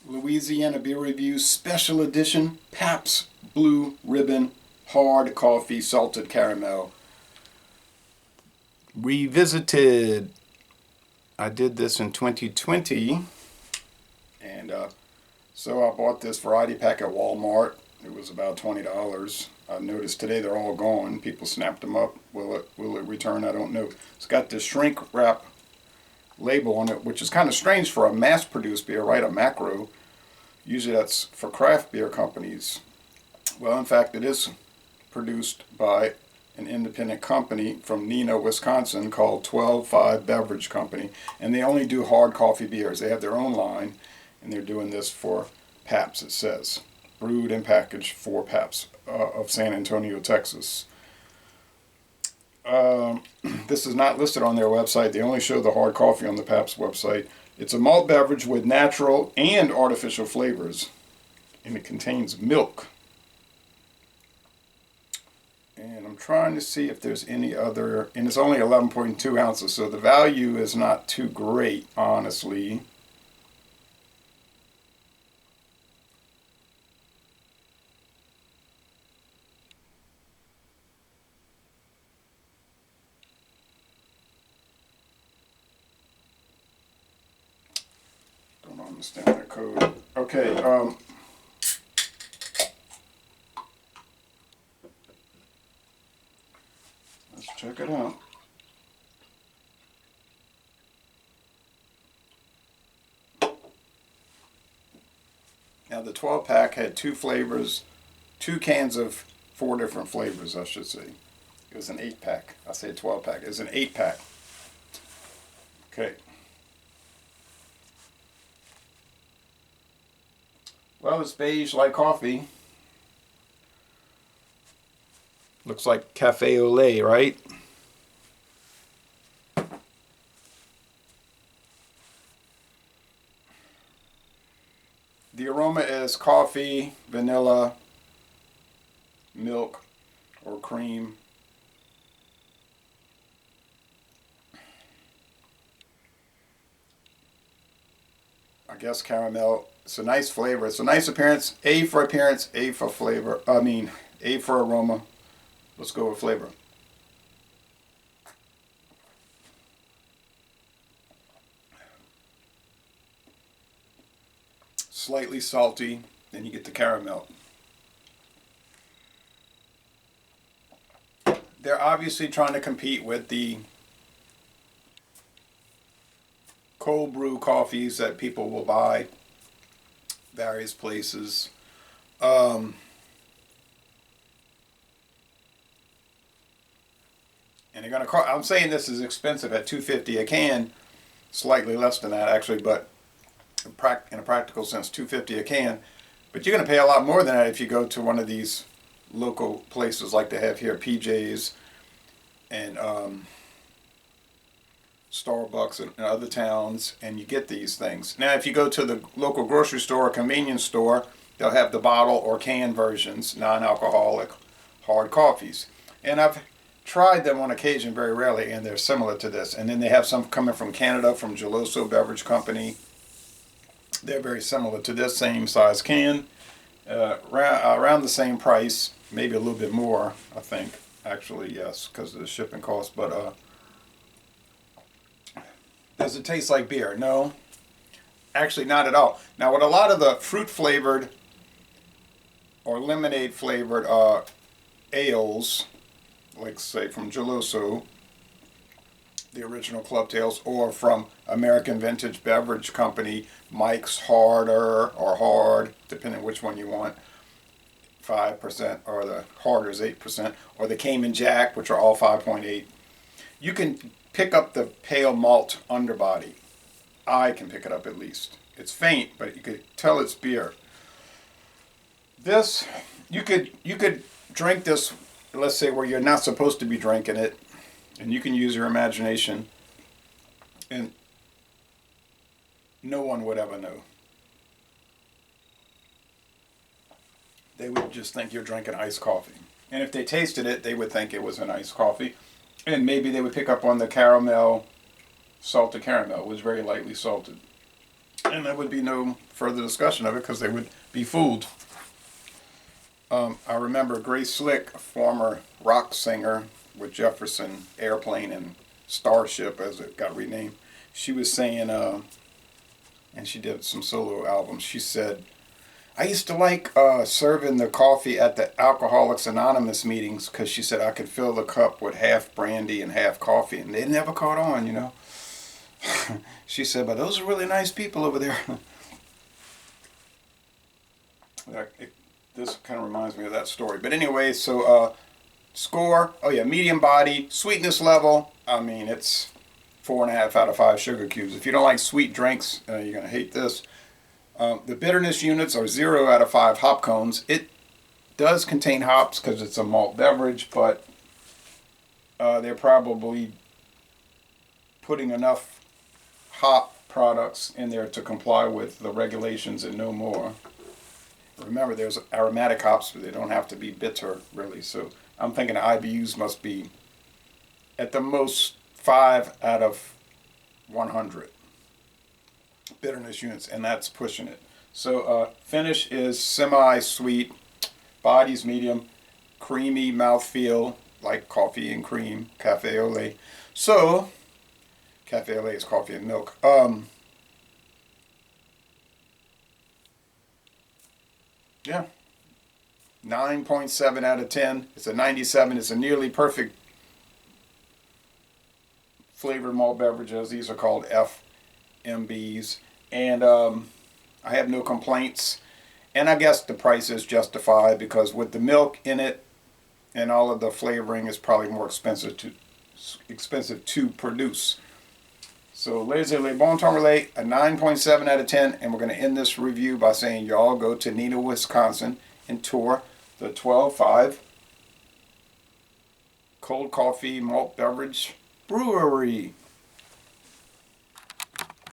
Louisiana Beer Review Special Edition Pabst Blue Ribbon Hard Coffee Salted Caramel. Revisited. I did this in 2020, and so I bought this variety pack at Walmart. It was about $20. I noticed today they're all gone. People snapped them up. Will it return? I don't know. It's got this shrink wrap label on it, which is kind of strange for a mass-produced beer, right? A macro. Usually that's for craft beer companies. Well, in fact, it is produced by an independent company from Neenah, Wisconsin called 12-5 Beverage Company. And they only do hard coffee beers. They have their own line, and they're doing this for Pabst, it says. Brewed and packaged for Pabst of San Antonio, Texas. This is not listed on their website. They only show the hard coffee on the Pabst website. It's a malt beverage with natural and artificial flavors, and it contains milk. And I'm trying to see if there's any other, and it's only 11.2 ounces, so the value is not too great, honestly. Don't understand that code. Okay, let's check it out. Now the 12 pack had two flavors, two cans of 4 different flavors, I should say. It was an 8 pack. I say 12 pack. It was an 8 pack. Okay. Well, it's beige like coffee. Looks like cafe au lait, right? The aroma is coffee, vanilla, milk, or cream. I guess caramel. It's a nice flavor. It's a nice appearance. A for appearance, A for flavor. A for aroma. Let's go with flavor. Slightly salty, then you get the caramel. They're obviously trying to compete with the cold brew coffees that people will buy various places. And they're gonna cost, I'm saying this is expensive at $2.50 a can, slightly less than that actually, but in a practical sense, $2.50 a can. But you're gonna pay a lot more than that if you go to one of these local places like they have here, PJ's and Starbucks and other towns, and you get these things. Now, if you go to the local grocery store or convenience store, they'll have the bottle or can versions, non-alcoholic hard coffees. And I've tried them on occasion, very rarely, and they're similar to this. And then they have some coming from Canada, from Geloso Beverage Company. They're very similar to this, same size can, around the same price, maybe a little bit more, I think. Actually, yes, because of the shipping cost. But does it taste like beer? No, actually not at all. Now, with a lot of the fruit flavored or lemonade flavored ales, like say from Geloso, the original Club Tales, or from American Vintage Beverage Company, Mike's Harder or Hard, depending which one you want, 5%, or the Harder is 8%, or the Cayman Jack, which are all 5.8. You can pick up the pale malt underbody. I can pick it up at least. It's faint, but you could tell it's beer. This, you could drink this, let's say where you're not supposed to be drinking it, and you can use your imagination, and no one would ever know. They would just think you're drinking iced coffee. And if they tasted it, they would think it was an iced coffee. And maybe they would pick up on the caramel, salted caramel. It was very lightly salted. And there would be no further discussion of it because they would be fooled. I remember Grace Slick, a former rock singer with Jefferson Airplane and Starship, as it got renamed. She was saying, and she did some solo albums. She said, I used to like serving the coffee at the Alcoholics Anonymous meetings because she said I could fill the cup with half brandy and half coffee, and they never caught on, you know. She said, but those are really nice people over there. This kind of reminds me of that story. But anyway, so score, oh yeah, medium body, sweetness level, I mean, it's 4.5 out of 5 sugar cubes. If you don't like sweet drinks, you're going to hate this. The bitterness units are 0 out of 5 hop cones. It does contain hops because it's a malt beverage, but they're probably putting enough hop products in there to comply with the regulations and no more. Remember, there's aromatic hops, but they don't have to be bitter, really. So I'm thinking the IBUs must be at the most 5 out of 100 bitterness units, and that's pushing it. So finish is semi-sweet, body's medium, creamy mouthfeel, like coffee and cream, cafe au lait. So, cafe au lait is coffee and milk. Yeah, 9.7 out of 10. It's a 97. It's a nearly perfect flavored malt beverages. These are called FMBs. And I have no complaints. And I guess the price is justified because with the milk in it and all of the flavoring, is probably more expensive to produce. So, ladies and gentlemen, bon temps relate, a 9.7 out of 10, and we're going to end this review by saying y'all go to Neenah, Wisconsin, and tour the 12-5 Cold Coffee Malt Beverage Brewery.